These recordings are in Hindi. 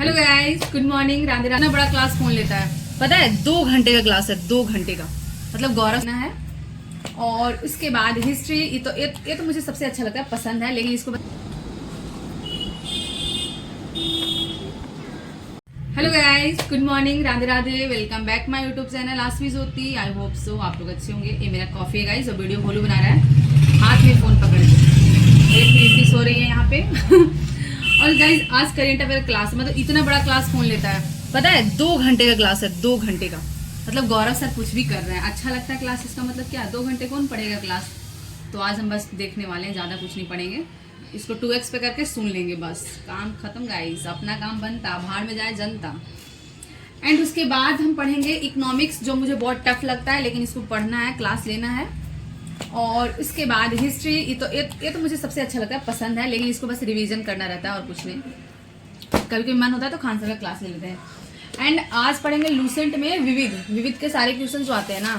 Hello guys, good morning. Radhe Radhe. बड़ा क्लास कौन लेता है पता है? 2 घंटे का क्लास है, 2 घंटे का। मतलब गौरव ना है। और उसके बाद हिस्ट्री, ये तो मुझे सबसे अच्छा लगता है, पसंद है। लेकिन इसको hello guys, good morning. Radhe Radhe. Welcome back my YouTube channel Aasvi Jyoti. I hope so आप लोग अच्छे होंगे। ये मेरा कॉफी है गाइस और वीडियो भोलू बना रहा है, हाथ में फोन पकड़ के। एक प्रीति सो रही है यहाँ पे। और गाइस आज करेंट अफेयर क्लास, मतलब इतना बड़ा क्लास कौन लेता है पता है? 2 घंटे का क्लास है, 2 घंटे का। मतलब गौरव सर कुछ भी कर रहे हैं, अच्छा लगता है क्लास। इसका मतलब क्या, 2 घंटे कौन पढ़ेगा क्लास? तो आज हम बस देखने वाले हैं, ज़्यादा कुछ नहीं पढ़ेंगे। इसको 2x पे करके सुन लेंगे, बस काम खत्म गाइस। अपना काम बनता, भाड़ में जाए जनता। एंड उसके बाद हम पढ़ेंगे इकोनॉमिक्स, जो मुझे बहुत टफ लगता है, लेकिन इसको पढ़ना है, क्लास लेना है। और उसके बाद हिस्ट्री, ये तो मुझे सबसे अच्छा लगता है, पसंद है। लेकिन इसको बस रिवीजन करना रहता है और कुछ नहीं। कभी कभी मन होता है तो खान सर का क्लास ले लेते हैं। एंड आज पढ़ेंगे लूसेंट में विविध के सारे क्वेश्चन जो आते हैं ना,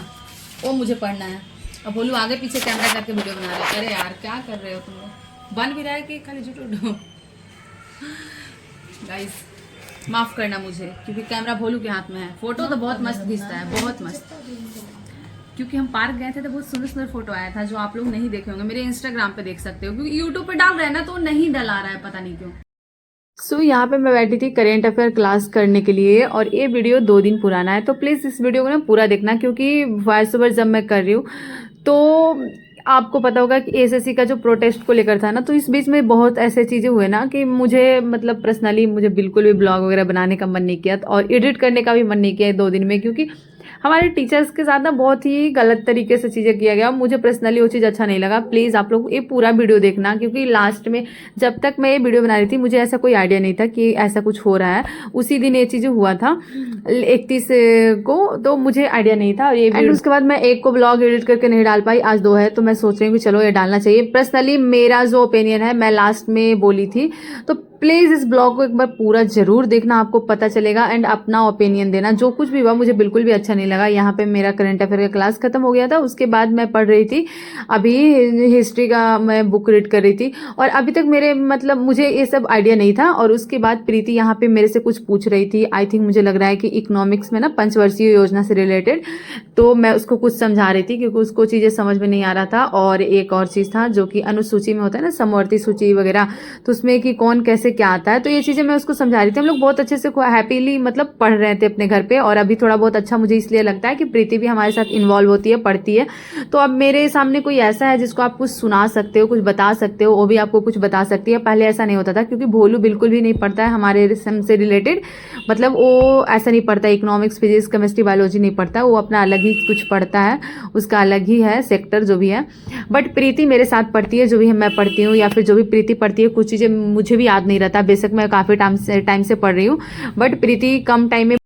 वो मुझे पढ़ना है। अब बोलू आगे पीछे कैमरा करके वीडियो बना रहे हैं। अरे यार क्या कर रहे हो तुम लोग? बन भी रहा है कि खाली झूठो गाइस माफ करना मुझे, क्योंकि कैमरा भोलू के हाथ में है। फोटो तो बहुत मस्त खींचता है, बहुत मस्त। क्योंकि हम पार्क गए थे तो बहुत सुंदर सुंदर फोटो आया था, जो आप लोग नहीं देखे होंगे। मेरे इंस्टाग्राम पे देख सकते हो, क्योंकि यूट्यूब पे डाल रहे हैं ना तो नहीं डला रहा है, पता नहीं क्यों। यहाँ पे मैं बैठी थी करेंट अफेयर क्लास करने के लिए, और ये वीडियो 2 दिन पुराना है। तो प्लीज़ इस वीडियो को ना पूरा देखना, क्योंकि वॉइस ओवर जब मैं कर रही हूँ तो आपको पता होगा कि एसएससी का जो प्रोटेस्ट को लेकर था ना, तो इस बीच में बहुत ऐसे चीज़ें हुए ना कि मुझे मतलब पर्सनली मुझे बिल्कुल भी ब्लॉग वगैरह बनाने का मन नहीं किया, और एडिट करने का भी मन नहीं किया 2 दिन में, क्योंकि हमारे टीचर्स के साथ ना बहुत ही गलत तरीके से चीज़ें किया गया। मुझे पर्सनली वो चीज़ अच्छा नहीं लगा। प्लीज़ आप लोग ये पूरा वीडियो देखना, क्योंकि लास्ट में जब तक मैं ये वीडियो बना रही थी मुझे ऐसा कोई आइडिया नहीं था कि ऐसा कुछ हो रहा है। उसी दिन ये चीज़ें हुआ था 31 को, तो मुझे आइडिया नहीं था। ये एंड उसके बाद मैं एक को ब्लॉग एडिट करके नहीं डाल पाई, आज 2 है, तो मैं सोच रही हूँ कि चलो ये डालना चाहिए। पर्सनली मेरा जो ओपिनियन है, मैं लास्ट में बोली थी, तो प्लीज़ इस ब्लॉग को एक बार पूरा जरूर देखना, आपको पता चलेगा। एंड अपना ओपिनियन देना। जो कुछ भी हुआ मुझे बिल्कुल भी अच्छा नहीं लगा। यहाँ पे मेरा करंट अफेयर का क्लास खत्म हो गया था। उसके बाद मैं पढ़ रही थी, अभी हिस्ट्री का मैं बुक रीड कर रही थी, और अभी तक मेरे मतलब मुझे ये सब आइडिया नहीं था। और उसके बाद प्रीति यहाँ पे मेरे से कुछ पूछ रही थी। आई थिंक मुझे लग रहा है कि इकोनॉमिक्स में ना पंचवर्षीय योजना से रिलेटेड, तो मैं उसको कुछ समझा रही थी, क्योंकि उसको चीज़ें समझ में नहीं आ रहा था। और एक और चीज़ था जो कि अनुसूची में होता है ना, समवर्ती सूची वगैरह, तो उसमें कि कौन कैसे क्या आता है, तो ये चीज़ें मैं उसको समझा रही थी। हम लोग बहुत अच्छे से हैप्पीली मतलब पढ़ रहे थे अपने घर पे। और अभी थोड़ा बहुत अच्छा मुझे इसलिए लगता है कि प्रीति भी हमारे साथ इन्वॉल्व होती है, पढ़ती है। तो अब मेरे सामने कोई ऐसा है जिसको आप कुछ सुना सकते हो, कुछ बता सकते हो, वो भी आपको कुछ बता सकती है। पहले ऐसा नहीं होता था, क्योंकि भोलू बिल्कुल भी नहीं पढ़ता है हमारे से रिलेटेड। मतलब वो ऐसा नहीं पढ़ता, इकोनॉमिक्स फिजिक्स केमिस्ट्री बायोलॉजी नहीं पढ़ता, वो अपना अलग ही कुछ पढ़ता है, उसका अलग ही है सेक्टर जो भी है। बट प्रीति मेरे साथ पढ़ती है, जो भी मैं पढ़ती हूँ या फिर जो भी प्रीति पढ़ती है, कुछ चीज़ें मुझे भी याद नहीं रहता। बेशक मैं काफ़ी टाइम से पढ़ रही हूँ, बट प्रीति कम टाइम में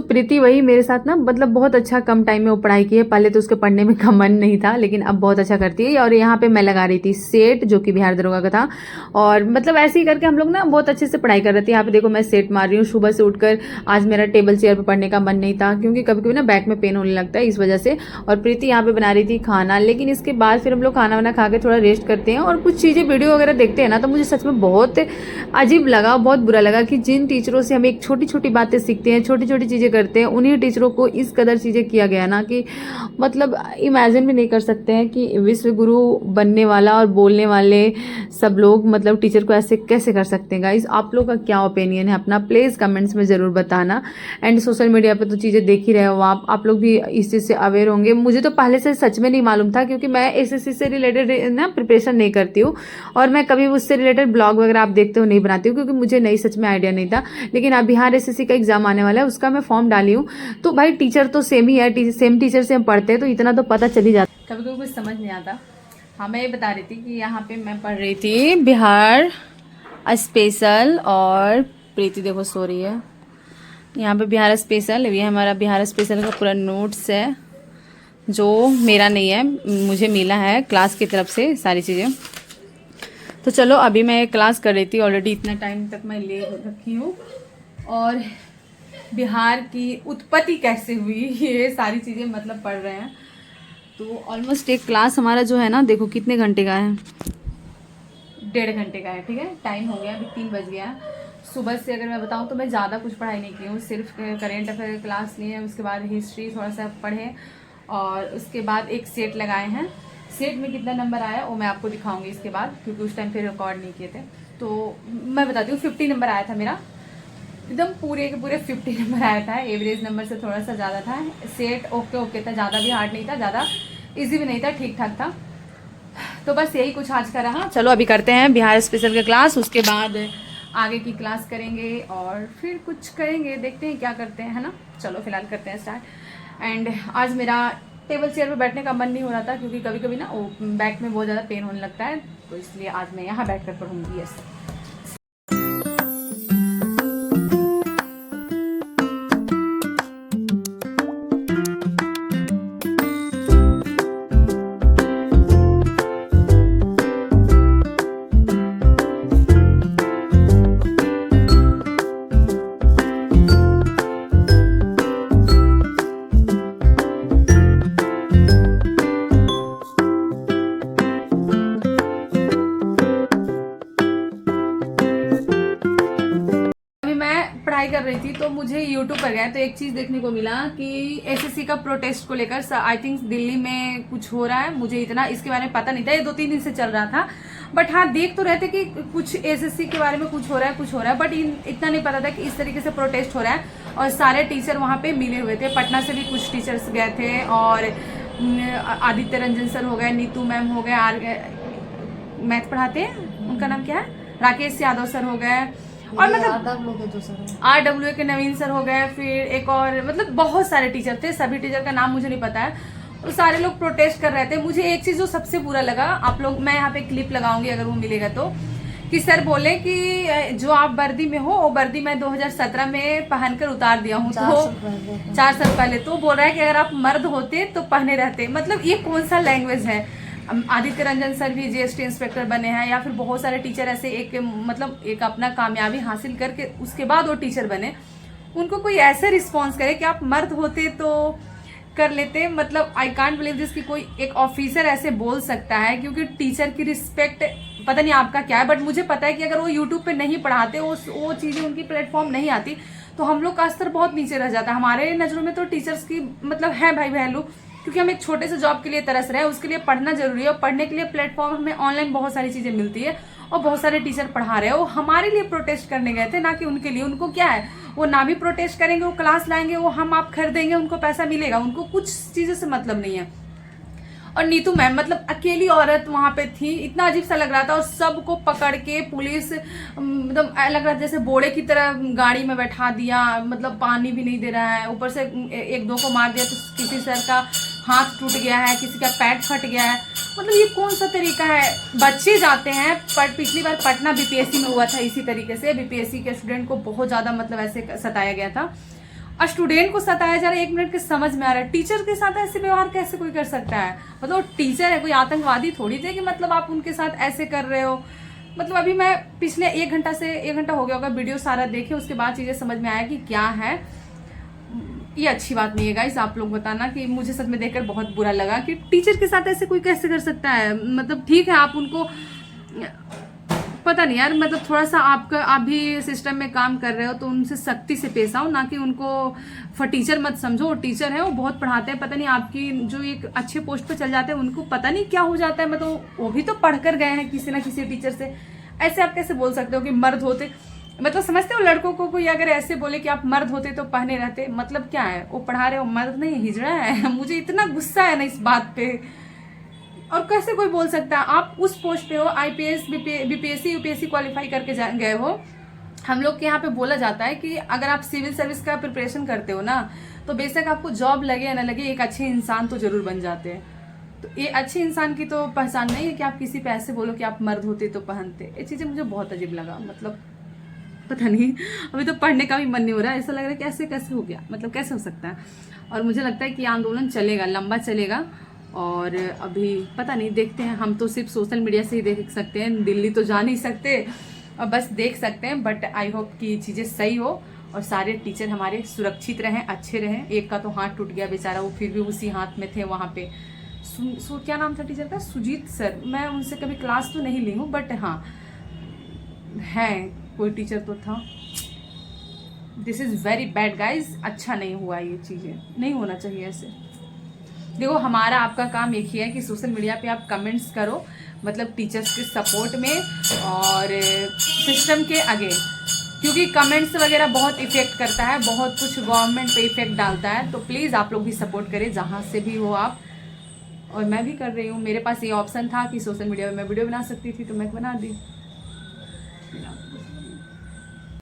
प्रीति वही मेरे साथ ना मतलब बहुत अच्छा कम टाइम में वो पढ़ाई की है। पहले तो उसके पढ़ने में का मन नहीं था, लेकिन अब बहुत अच्छा करती है। और यहाँ पे मैं लगा रही थी सेट, जो कि बिहार दरोगा का था, और मतलब ऐसे ही करके हम लोग ना बहुत अच्छे से पढ़ाई कर रहे थे। यहाँ पे देखो मैं सेट मार रही हूँ सुबह से उठकर। आज मेरा टेबल चेयर पर पढ़ने का मन नहीं था, क्योंकि कभी कभी ना बैक में पेन होने लगता है, इस वजह से। और प्रीति यहाँ पे बना रही थी खाना, लेकिन इसके बाद फिर हम लोग खाना वाना खा के थोड़ा रेस्ट करते हैं और कुछ चीज़ें वीडियो वगैरह देखते हैं ना, तो मुझे सच में बहुत अजीब लगा, बहुत बुरा लगा कि जिन टीचरों से हम एक छोटी छोटी बातें सीखते हैं, छोटी छोटी चीज़ें करते हैं, उन्हीं टीचरों को इस कदर चीज़ें किया गया ना कि मतलब इमेजिन भी नहीं कर सकते हैं कि विश्व गुरु बनने वाला और बोलने वाले सब लोग मतलब टीचर को ऐसे कैसे कर सकते हैं। गाइस आप लोग का क्या ओपिनियन है अपना, प्लीज़ कमेंट्स में ज़रूर बताना। एंड सोशल मीडिया पे तो चीज़ें देख ही रहे हो आप लोग भी इस चीज़ से अवेयर होंगे। मुझे तो पहले से सच में नहीं मालूम था, क्योंकि मैं एसएससी से रिलेटेड ना प्रिपरेशन नहीं करती हूँ, और मैं कभी उससे रिलेटेड ब्लॉग वगैरह आप देखते हो नहीं बनाती हूँ, क्योंकि मुझे नहीं सच में आइडिया नहीं था। लेकिन अब बिहार एसएससी का एग्जाम आने वाला है, उसका मैं फॉर्म डाली हूँ, तो भाई टीचर तो सेम ही है, सेम टीचर से हम पढ़ते हैं, तो इतना तो पता चल ही जाता। कभी कभी कुछ समझ नहीं आता। हाँ मैं ये बता रही थी कि यहाँ पे मैं पढ़ रही थी बिहार स्पेशल, और प्रीति देखो सो रही है। यहाँ पे बिहार स्पेशल, ये हमारा बिहार स्पेशल का पूरा नोट्स है, जो मेरा नहीं है, मुझे मिला है क्लास की तरफ से सारी चीज़ें। तो चलो अभी मैं क्लास कर रही थी, ऑलरेडी इतना टाइम तक मैं ले रखी हूँ, और बिहार की उत्पत्ति कैसे हुई ये सारी चीज़ें मतलब पढ़ रहे हैं। तो ऑलमोस्ट एक क्लास हमारा जो है ना, देखो कितने घंटे का है, 1.5 घंटे का है। ठीक है, टाइम हो गया, अभी 3 बज गया। सुबह से अगर मैं बताऊं तो मैं ज़्यादा कुछ पढ़ाई नहीं की हूँ, सिर्फ करेंट अफेयर क्लास लिए हैं, उसके बाद हिस्ट्री थोड़ा सा पढ़े और उसके बाद एक सेट लगाए हैं। सेट में कितना नंबर आया वो मैं आपको दिखाऊंगी इसके बाद, क्योंकि उस टाइम फिर रिकॉर्ड नहीं किए थे। तो मैं बताती हूँ 50 नंबर आया था मेरा, एकदम पूरे के पूरे 50 नंबर आया था। एवरेज नंबर से थोड़ा सा ज़्यादा था। सेट ओके ओके था, ज़्यादा भी हार्ड नहीं था, ज़्यादा इजी भी नहीं था, ठीक ठाक था। तो बस यही कुछ आज का रहा। चलो अभी करते हैं बिहार स्पेशल का क्लास, उसके बाद आगे की क्लास करेंगे और फिर कुछ करेंगे, देखते हैं क्या करते हैं, है ना। चलो फिलहाल करते हैं स्टार्ट। एंड आज मेरा टेबल चेयर पे बैठने का मन नहीं हो रहा था, क्योंकि कभी कभी ना बैक में बहुत ज़्यादा पेन होने लगता है, तो इसलिए आज मैं यहाँ बैठ कर पढ़ूँगी। यस, पढ़ाई कर रही थी तो मुझे यूट्यूब पर गया तो एक चीज देखने को मिला कि एसएससी का प्रोटेस्ट को लेकर आई थिंक दिल्ली में कुछ हो रहा है। मुझे इतना इसके बारे में पता नहीं था, ये 2-3 दिन से चल रहा था, बट हाँ देख तो रहते कि कुछ एसएससी के बारे में कुछ हो रहा है, बट इतना नहीं पता था कि इस तरीके से प्रोटेस्ट हो रहा है। और सारे टीचर वहाँ पे मिले हुए थे, पटना से भी कुछ टीचर्स गए थे, और आदित्य रंजन सर हो गए, नीतू मैम हो गए, मैथ पढ़ाते हैं उनका नाम क्या है, राकेश यादव सर हो गए, और मतलब RWA के नवीन सर हो गए, फिर एक और मतलब बहुत सारे टीचर थे, सभी टीचर का नाम मुझे नहीं पता है। तो सारे लोग प्रोटेस्ट कर रहे थे। मुझे एक चीज जो सबसे बुरा लगा, आप लोग, मैं यहाँ पे क्लिप लगाऊंगी अगर वो मिलेगा तो, कि सर बोले कि जो आप वर्दी में हो वो वर्दी मैं 2017 में पहनकर उतार दिया हूँ, तो 4 साल पहले। तो बोल रहा है कि अगर आप मर्द होते तो पहने रहते। मतलब ये कौन सा लैंग्वेज है। आदित्य रंजन सर भी जीएसटी इंस्पेक्टर बने हैं, या फिर बहुत सारे टीचर ऐसे एक अपना कामयाबी हासिल करके उसके बाद वो टीचर बने। उनको कोई ऐसे रिस्पॉन्स करे कि आप मर्द होते तो कर लेते। मतलब आई कांट बिलीव दिस कि कोई एक ऑफिसर ऐसे बोल सकता है, क्योंकि टीचर की रिस्पेक्ट पता नहीं आपका क्या है, बट मुझे पता है कि अगर वो यूट्यूब पे नहीं पढ़ाते, वो चीज़ें उनकी प्लेटफॉर्म नहीं आती, तो हम लोग का स्तर बहुत नीचे रह जाता है। हमारे नज़रों में तो टीचर्स की मतलब है भाई वैल्यू, क्योंकि हम एक छोटे से जॉब के लिए तरस रहे हैं, उसके लिए पढ़ना जरूरी है, और पढ़ने के लिए प्लेटफॉर्म हमें ऑनलाइन बहुत सारी चीज़ें मिलती है, और बहुत सारे टीचर पढ़ा रहे हैं। वो हमारे लिए प्रोटेस्ट करने गए थे, ना कि उनके लिए। उनको क्या है, वो ना भी प्रोटेस्ट करेंगे, वो क्लास लाएंगे, वो हम आप खरीदेंगे, उनको पैसा मिलेगा, उनको कुछ चीज़ों से मतलब नहीं है। और नीतू मैम मतलब अकेली औरत वहां पे थी, इतना अजीब सा लग रहा था, और सबको पकड़ के पुलिस मतलब लग रहा था जैसे बोड़े की तरह गाड़ी में बैठा दिया, मतलब पानी भी नहीं दे रहा है, ऊपर से 1-2 को मार दिया, तो किसी सर का हाथ टूट गया है, किसी का पैर फट गया है। मतलब ये कौन सा तरीका है। बच्चे जाते हैं, पर पिछली बार पटना बीपीएससी में हुआ था इसी तरीके से, बीपीएससी के स्टूडेंट को बहुत ज्यादा मतलब ऐसे सताया गया था, और स्टूडेंट को सताया जा रहा है। 1 मिनट के समझ में आ रहा है, टीचर के साथ ऐसे व्यवहार कैसे कोई कर सकता है। मतलब टीचर है, कोई आतंकवादी थोड़ी थे कि मतलब आप उनके साथ ऐसे कर रहे हो। मतलब अभी मैं पिछले 1 घंटा हो गया होगा वीडियो सारा देखे, उसके बाद चीजें समझ में आया कि क्या है। ये अच्छी बात नहीं है गाइस, आप लोग बताना, कि मुझे सच में देखकर बहुत बुरा लगा कि टीचर के साथ ऐसे कोई कैसे कर सकता है। मतलब ठीक है, आप उनको पता नहीं यार, मतलब थोड़ा सा आप भी सिस्टम में काम कर रहे हो तो उनसे सख्ती से पेश आओ, ना कि उनको टीचर मत समझो। वो टीचर है, वो बहुत पढ़ाते हैं, पता नहीं आपकी जो एक अच्छे पोस्ट पे चल जाते हैं उनको पता नहीं क्या हो जाता है। मतलब वो भी तो पढ़ कर गए हैं किसी ना किसी टीचर से, ऐसे आप कैसे बोल सकते हो कि मर्द होते। मतलब समझते हो, लड़कों को कोई अगर ऐसे बोले कि आप मर्द होते तो पहने रहते, मतलब क्या है, वो पढ़ा रहे हो, मर्द नहीं हिजड़ा है। मुझे इतना गुस्सा है ना इस बात पे। और कैसे कोई बोल सकता है, आप उस पोस्ट पे हो, आईपीएस बीपीएससी यूपीएससी क्वालिफाई करके गए हो। हम लोग के यहाँ पे बोला जाता है कि अगर आप सिविल सर्विस का प्रिपरेशन करते हो ना, तो बेशक आपको जॉब लगे या ना लगे, एक अच्छे इंसान तो जरूर बन जाते हैं। तो ये अच्छे इंसान की तो पहचान नहीं है कि आप किसी पे ऐसे बोलो कि आप मर्द होते तो पहनते। ये चीज़ें मुझे बहुत अजीब लगा। मतलब पता नहीं, अभी तो पढ़ने का भी मन नहीं हो रहा है, ऐसा लग रहा है कि कैसे हो गया, मतलब कैसे हो सकता है। और मुझे लगता है कि आंदोलन चलेगा, लंबा चलेगा, और अभी पता नहीं, देखते हैं। हम तो सिर्फ सोशल मीडिया से ही देख सकते हैं, दिल्ली तो जा नहीं सकते, और बस देख सकते हैं। बट आई होप कि चीज़ें सही हो और सारे टीचर हमारे सुरक्षित रहें, अच्छे रहें। एक का तो हाथ टूट गया बेचारा, वो फिर भी उसी हाथ में थे वहाँ पे। क्या नाम था टीचर का, सुजीत सर। मैं उनसे कभी क्लास तो नहीं ली हूँ, बट हाँ हैं कोई टीचर तो था। This is very bad guys, अच्छा नहीं हुआ, ये चीज़ें नहीं होना चाहिए ऐसे। देखो हमारा आपका काम एक ही है कि सोशल मीडिया पे आप कमेंट्स करो, मतलब टीचर्स के सपोर्ट में और सिस्टम के आगे, क्योंकि कमेंट्स वगैरह बहुत इफेक्ट करता है, बहुत कुछ गवर्नमेंट पे इफेक्ट डालता है। तो प्लीज़ आप लोग भी सपोर्ट करें जहाँ से भी हो आप, और मैं भी कर रही हूँ। मेरे पास ये ऑप्शन था कि सोशल मीडिया पे मैं वीडियो बना सकती थी तो मैं बना दी।